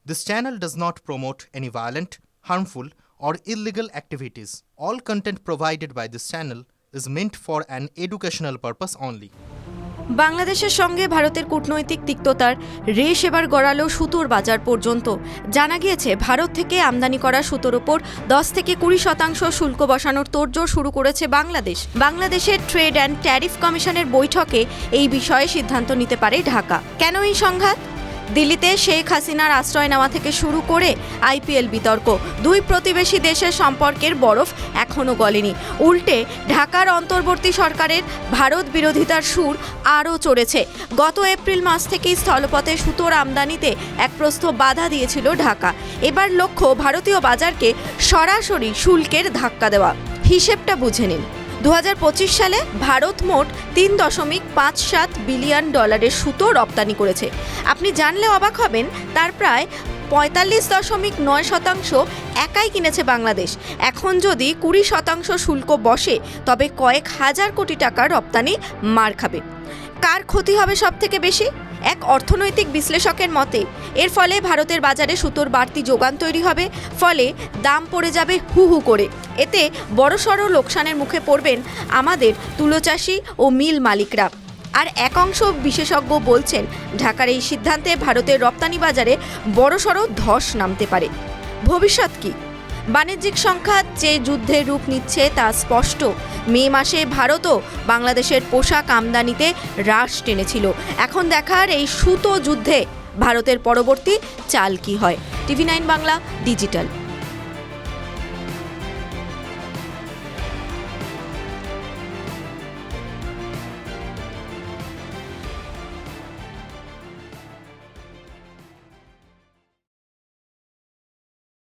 This channel does not promote any violent, harmful, or illegal activities. All content provided by this channel is meant for an educational purpose only. বাংলাদেশের সঙ্গে ভারতের কূটনৈতিক তিক্ততার রেশ এবার গড়ালো সুতোর বাজার পর্যন্ত। জানা গিয়েছে ভারত থেকে আমদানি করা সুতোর ওপর 10 থেকে 20% শুল্ক বসানোর তোড়জোড় শুরু করেছে বাংলাদেশ। বাংলাদেশের ট্রেড অ্যান্ড ট্যারিফ কমিশনের বৈঠকে এই বিষয়ে সিদ্ধান্ত নিতে পারে ঢাকা। কেন এই সংঘাত? দিল্লিতে শেখ হাসিনার আশ্রয় নেওয়া থেকে শুরু করে আইপিএল বিতর্ক, দুই প্রতিবেশী দেশের সম্পর্কের বরফ এখনও গলেনি। উল্টে ঢাকার অন্তর্বর্তী সরকারের ভারত বিরোধিতার সুর আরও চড়েছে। গত এপ্রিল মাস থেকেই স্থলপথে সুতোর আমদানিতে এক প্রস্থ বাধা দিয়েছিল ঢাকা। এবার লক্ষ্য ভারতীয় বাজারকে সরাসরি শুল্কের ধাক্কা দেওয়া। হিসেবটা বুঝে নিন। 2025 সালে ভারত মোট $3.57 বিলিয়ন সুতো রপ্তানি করেছে। আপনি জানলে অবাক হবেন, তার প্রায় 45.9% একাই কিনেছে বাংলাদেশ। এখন যদি 20% শুল্ক বসে, তবে কয়েক হাজার কোটি টাকার রপ্তানি মার খাবে। কার ক্ষতি হবে সব থেকে বেশি? এক অর্থনৈতিক বিশ্লেষকের মতে এর ফলে ভারতের বাজারে সুতোর বাড়তি যোগান তৈরি হবে, ফলে দাম পড়ে যাবে হু হু করে। এতে বড়সড় লোকসানের মুখে পড়বেন আমাদের তুলোচাষী ও মিল মালিকরা। আর এক অংশ বিশেষজ্ঞ বলছেন, ঢাকার এই সিদ্ধান্তে ভারতের রপ্তানি বাজারে বড়সড় ধস নামতে পারে। ভবিষ্যৎ কি? বাণিজ্যিক সংঘাত যে যুদ্ধের রূপ নিচ্ছে তা স্পষ্ট। মে মাসে ভারতও বাংলাদেশের পোশাক আমদানিতে হ্রাস টেনেছিল। এখন দেখার এই সুতো যুদ্ধে ভারতের পরবর্তী চাল কি হয়। TV9 Bangla digital.